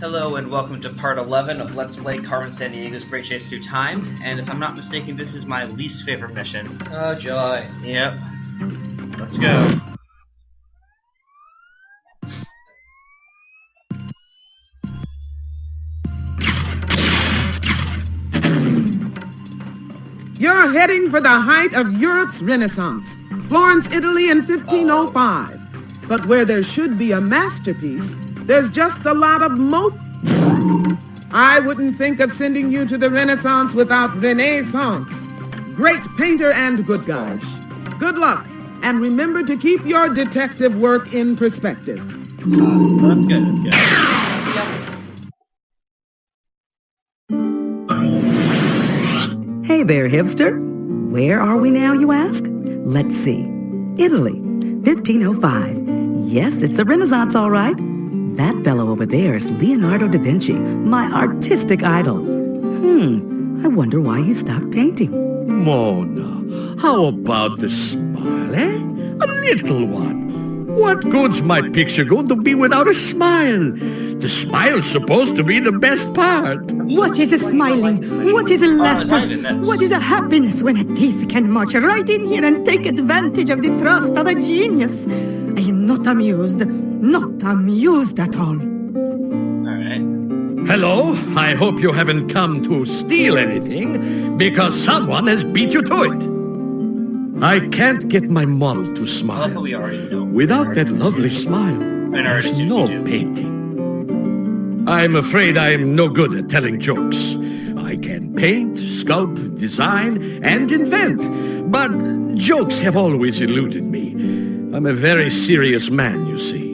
Hello and welcome to part 11 of Let's Play Carmen Sandiego's Great Chase Through Time, and if I'm not mistaken, this is my least favorite mission. Oh, joy. Yep. Let's go. You're heading for the height of Europe's Renaissance, Florence, Italy in 1505. But where there should be a masterpiece, there's just a lot of I wouldn't think of sending you to the Renaissance without Renaissance. Great painter and good guide. Good luck, and remember to keep your detective work in perspective. That's good, that's good. Hey there, hipster. Where are we now, you ask? Let's see. Italy, 1505. Yes, it's a Renaissance, all right. That fellow over there is Leonardo da Vinci, my artistic idol. I wonder why he stopped painting. Mona, how about the smile, eh? A little one. What good's my picture going to be without a smile? The smile's supposed to be the best part. What is a smiling? What is a laughter? What is a happiness when a thief can march right in here and take advantage of the trust of a genius? I am not amused. Not amused at all. Alright. Hello, I hope you haven't come to steal anything, because someone has beat you to it. I can't get my model to smile. We already know. Without that lovely smile, there's no painting. I'm afraid I'm no good at telling jokes. I can paint, sculpt, design, and invent, but jokes have always eluded me. I'm a very serious man, you see.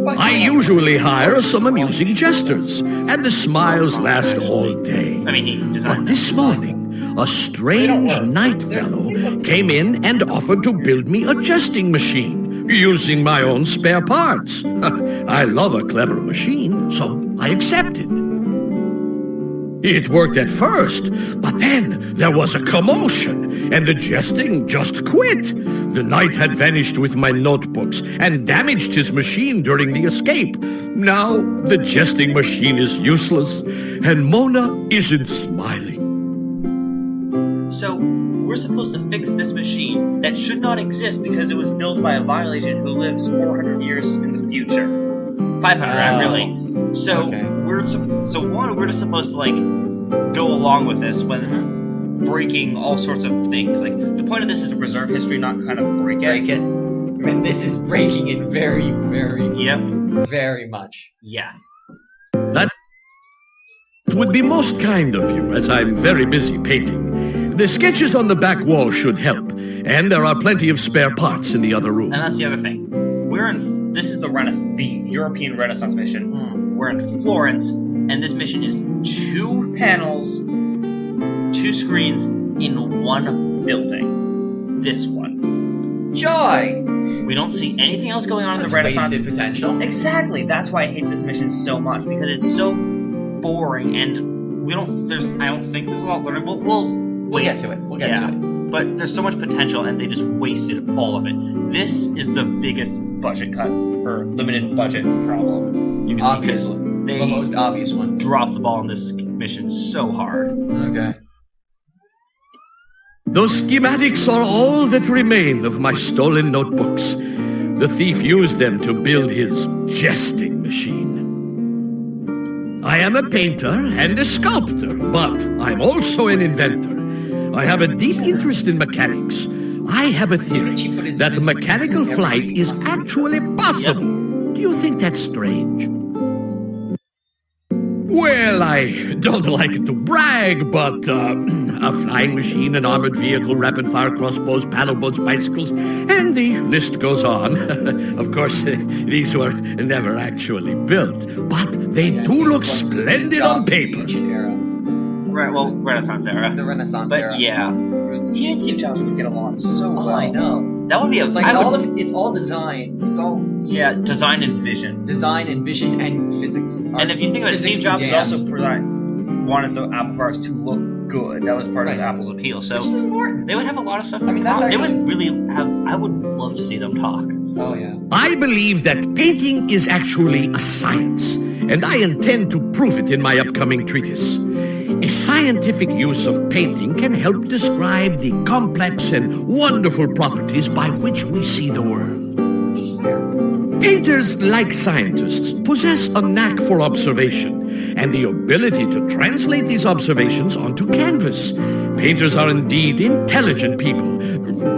I usually hire some amusing jesters, and the smiles last all day. But this morning, a strange night fellow came in and offered to build me a jesting machine, using my own spare parts. I love a clever machine, so I accepted. It worked at first, but then there was a commotion, and the jesting just quit. The knight had vanished with my notebooks and damaged his machine during the escape. Now the jesting machine is useless, and Mona isn't smiling. So, we're supposed to fix this machine that should not exist because it was built by a violation who lives 400 years in the future. 500, really. So, we're just supposed to, go along with this when breaking all sorts of things. The point of this is to preserve history, not kind of break it. I mean, this is breaking it very, very, very much. Yeah. That would be most kind of you, as I'm very busy painting. The sketches on the back wall should help, and there are plenty of spare parts in the other room. And that's the other thing. This is the European Renaissance mission. We're in Florence, and this mission is 2 panels, 2 screens in one building. This one. Joy! We don't see anything else going on in the Renaissance. Wasted potential. Exactly. That's why I hate this mission so much, because it's so boring, and I don't think there's a lot learnable. We'll get to it. We'll get to it. But there's so much potential, and they just wasted all of it. This is the biggest budget cut, or limited budget problem. You can see, because they the most obvious one. Dropped the ball on this mission so hard. Okay. Those schematics are all that remain of my stolen notebooks. The thief used them to build his jesting machine. I am a painter and a sculptor, but I'm also an inventor. I have a deep interest in mechanics. I have a theory that mechanical flight is actually possible. Do you think that's strange? Well, I don't like to brag, but a flying machine, an armored vehicle, rapid-fire crossbows, paddle boats, bicycles, and the list goes on. Of course, these were never actually built, but they do look splendid on paper. Right, well, Renaissance era. The Renaissance era. But yeah, he and Steve Jobs would get along so well. I know. That would be a it's all design. It's all design and vision. Design and vision and physics. And if you think about it, Steve Jobs also wanted the Apple cars to look good. That was part of Apple's appeal. So which is important. They would have a lot of stuff. I mean, that's they would really have. I would love to see them talk. Oh, yeah. I believe that painting is actually a science, and I intend to prove it in my upcoming treatise. A scientific use of painting can help describe the complex and wonderful properties by which we see the world. Painters, like scientists, possess a knack for observation and the ability to translate these observations onto canvas. Painters are indeed intelligent people.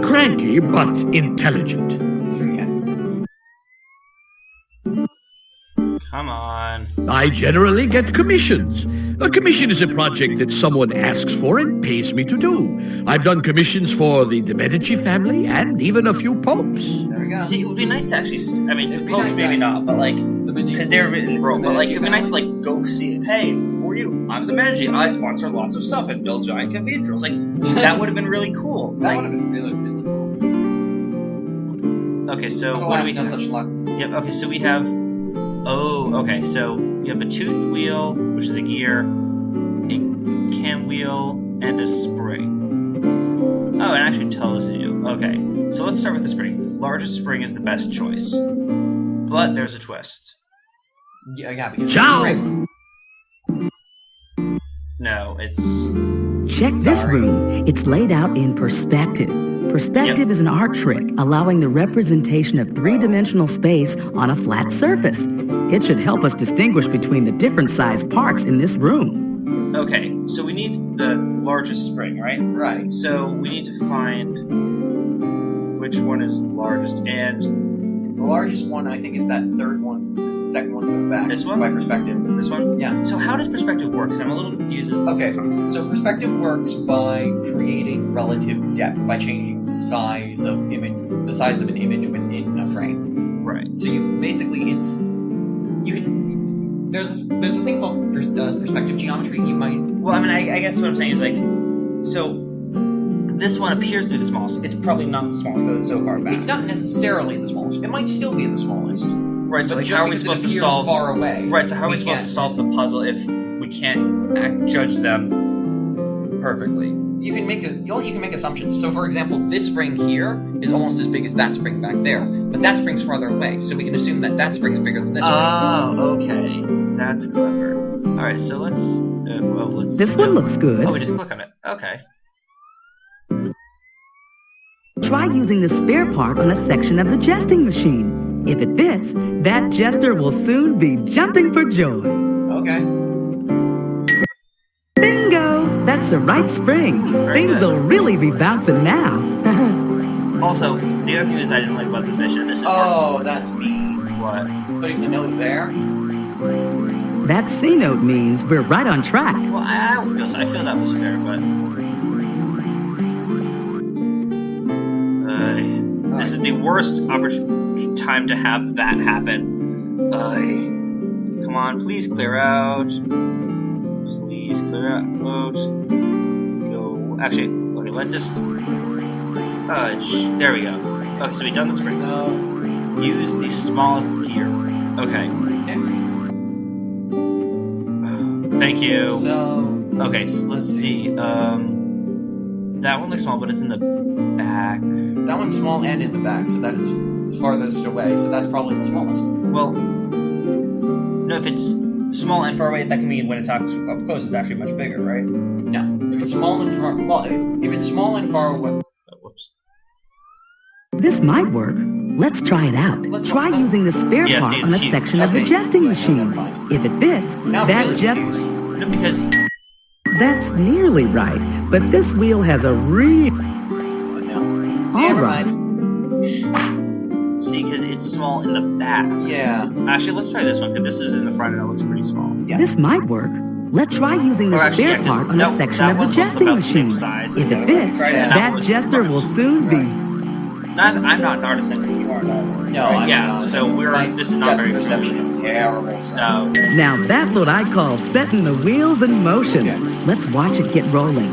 Cranky, but intelligent. Come on. I generally get commissions. A commission is a project that someone asks for and pays me to do. I've done commissions for the De Medici family and even a few popes. There we go. See, it would be nice to actually, I mean, the popes maybe not, but like, because they're written in Rome, but like, it'd be nice to like go see it. Hey, who are you? I'm the Medici. I sponsor lots of stuff and build giant cathedrals. Like, that would have been really cool. That would have been really, really cool. Okay, so what do we have? Such luck. Yep, okay, so we have... Oh, okay, so you have a toothed wheel, which is a gear, a cam wheel, and a spring. Oh, it actually tells you. Okay, so let's start with the spring. Largest spring is the best choice. But there's a twist. Yeah, because Ciao! No, it's... Check this room. It's laid out in perspective. Perspective is an art trick, allowing the representation of three-dimensional space on a flat surface. It should help us distinguish between the different sized parts in this room. Okay, so we need the largest spring, right? Right. So we need to find which one is largest, and... The largest one, I think, is that third one. This is the second one from the back. This one? By perspective. This one? Yeah. So how does perspective work? Because I'm a little confused. Okay, so perspective works by creating relative depth, by changing the size of an image within a frame. Right. So you basically, there's a thing called perspective geometry. You might. Well, I mean, I guess what I'm saying is like, so this one appears to be the smallest. It's probably not the smallest because it's so far back. It's not necessarily the smallest. It might still be the smallest. Right. So but like, how are we supposed to solve far away? Right. So how are we supposed to solve the puzzle if we can't judge them perfectly? You can make assumptions. So, for example, this spring here is almost as big as that spring back there, but that spring's farther away. So we can assume that that spring is bigger than this spring. Oh, okay. That's clever. All right. So let's. This one looks good. Oh, we just click on it. Okay. Try using the spare part on a section of the jesting machine. If it fits, that jester will soon be jumping for joy. Okay. Bingo! That's the right spring. Things will really be bouncing now. Also, the other thing is I didn't like about this mission. This is that's mean. What? Putting the note there. That C note means we're right on track. Well, I don't feel so. I feel that was fair, but... This is the worst time to have that happen. Come on, please clear out. Please clear out. Go. Actually, okay, let's just... there we go. Okay, so we've done the spring. Use the smallest gear. Okay. Thank you. Okay, so let's see. That one looks small, but it's in the back. That one's small and in the back, so that it's farthest away, so that's probably the smallest. Well, no, if it's small and far away, that can mean when it's up close, it's actually much bigger, right? No. If it's small and far... Well, if it's small and far away... Oh, whoops. This might work. Let's try it out. Try using the spare part on a section of the jesting machine. If it fits, that just... No, because... That's nearly right, but this wheel has a All right. See, because it's small in the back. Yeah. Actually, let's try this one, because this is in the front and it looks pretty small. Yeah. This might work. Let's try using the spare part on a section of the jesting machine. If it fits, that jester will soon be... I'm not an artisan. You are not. No, right? Yeah, so this is not very perception is terrible. No. Now that's what I call setting the wheels in motion. Okay. Let's watch it get rolling.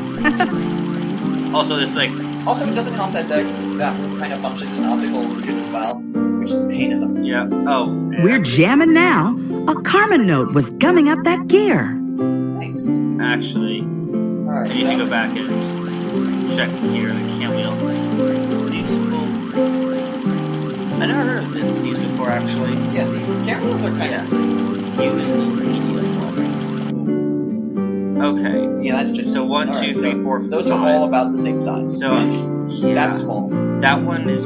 Also, it's like... Also, it doesn't help that that kind of functions as an optical illusion as well, which is a pain in the... Yeah. Oh. Yeah. We're jamming now. A Carmen note was gumming up that gear. Nice. Actually, Alright, I need to go back and check here the cam wheel. I never heard of these before, actually. Yeah, the cameras are kind of Okay. Yeah, that's just so 1, 2, 3, 4, 5. Those are all about the same size. So yeah, that's small. That one is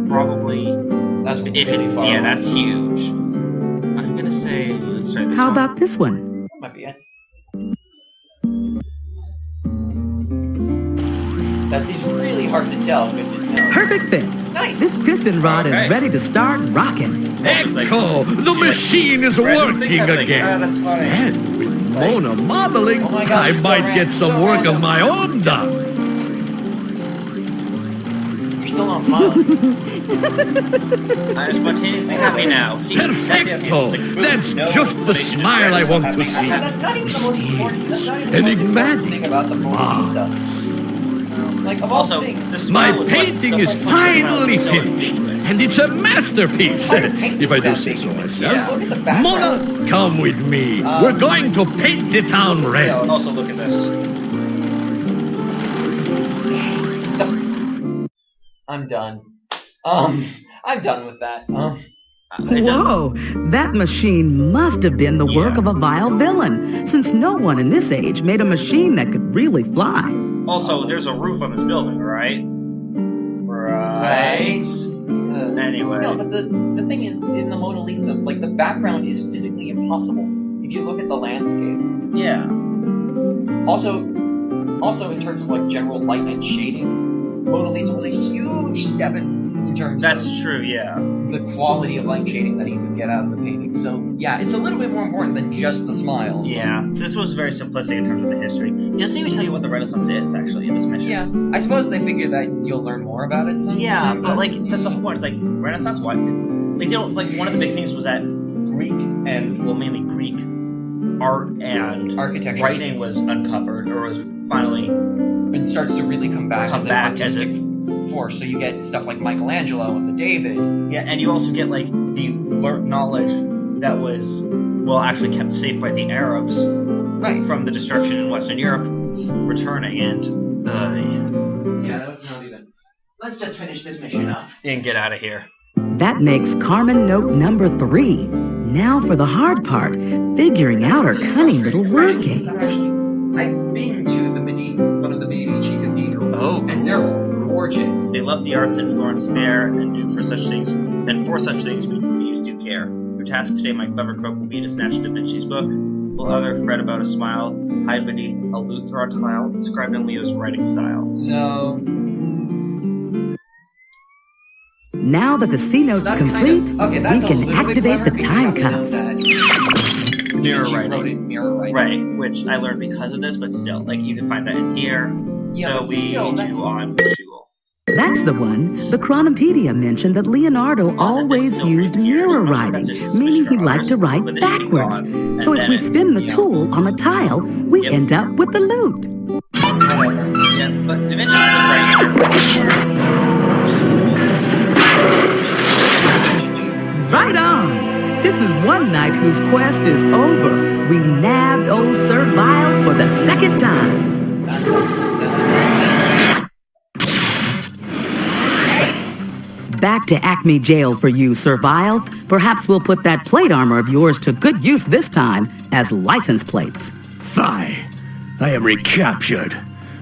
probably really far. Yeah, that's huge. I'm gonna say let's try this. How about this one? That might be it. That is really hard to tell with this nose. Perfect fit. Nice. This piston rod is ready to start rocking. Echo! The machine is working again. That's funny. And with Mona modeling, Oh my God, I it's so might get some so work random. of my own done. You're still not smiling. I'm spontaneously happy now. See, Perfecto! That's just the smile I want to see. That's not even the most important. That's not even the most Enigmatic. important thing about the Mona Lisa. Like, of all Also, things, the My smile was painting is finally finished, and it's a masterpiece, if I do say so myself. Look at the background. Mona, come with me. We're going to paint the town red. Also, look at this. I'm done. I'm done with that. Whoa, that machine must have been the work of a vile villain, since no one in this age made a machine that could really fly. Also, there's a roof on this building, right? Right. Anyway. No, but the thing is, in the Mona Lisa, like, the background is physically impossible. If you look at the landscape. Yeah. Also, in terms of, like, general light and shading, Mona Lisa was a huge step in terms That's of true, yeah. the quality of light shading that he could get out of the painting. So, yeah, it's a little bit more important than just the smile. Yeah, this was very simplistic in terms of the history. It doesn't even tell you what the Renaissance is, actually, in this mission. Yeah, I suppose they figure that you'll learn more about it sometime. Yeah, but, like, that's the whole point. It's like, Renaissance, what? Like, they don't, like, one of the big things was that Greek and, well, mainly Greek art and architecture writing was uncovered, or was finally... It starts to really come back as an artistic force. So you get stuff like Michelangelo and the David. Yeah, and you also get, like, the knowledge that was, well, actually kept safe by the Arabs. Right. From the destruction in Western Europe, returning, and, yeah, that was not even... Let's just finish this mission up. And get out of here. That makes Carmen note number 3. Now for the hard part, figuring out her cunning little word games. I've been to one of the Medici cathedrals. Oh, and they're gorgeous. They love the arts in Florence fair, and for such things we thieves do care. Your task today, my clever cook, will be to snatch Da Vinci's book. Will other fret about a smile, hide beneath a lute throughout tile, described in Leo's writing style. So... Now that the C note's complete, we can activate the time cuffs. Mirror writing. Mirror writing. Right, which I learned because of this, but still, like, you can find that in here. Yeah, so we do on visual. That's the one. The Chronopedia mentioned that Leonardo always used mirror writing, meaning he liked to write backwards. So if we spin the tool on the tile, we end up with the lute. Whatever. Yeah, but Da Vinci was right. Right on! This is one knight whose quest is over. We nabbed old Sir Vile for the second time. Back to Acme Jail for you, Sir Vile. Perhaps we'll put that plate armor of yours to good use this time as license plates. Fie! I am recaptured.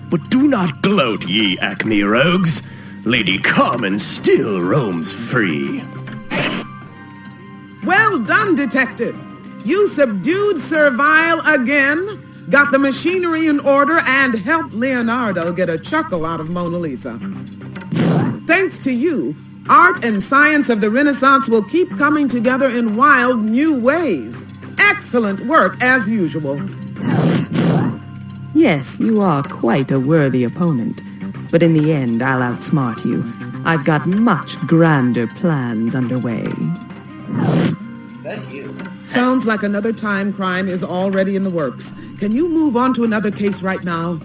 But do not gloat, ye Acme rogues. Lady Carmen still roams free. Well done, Detective. You subdued Sir Vile again, got the machinery in order, and helped Leonardo get a chuckle out of Mona Lisa. Thanks to you, art and science of the Renaissance will keep coming together in wild new ways. Excellent work, as usual. Yes, you are quite a worthy opponent. But in the end, I'll outsmart you. I've got much grander plans underway. Says you. Sounds like another time crime is already in the works. Can you move on to another case right now?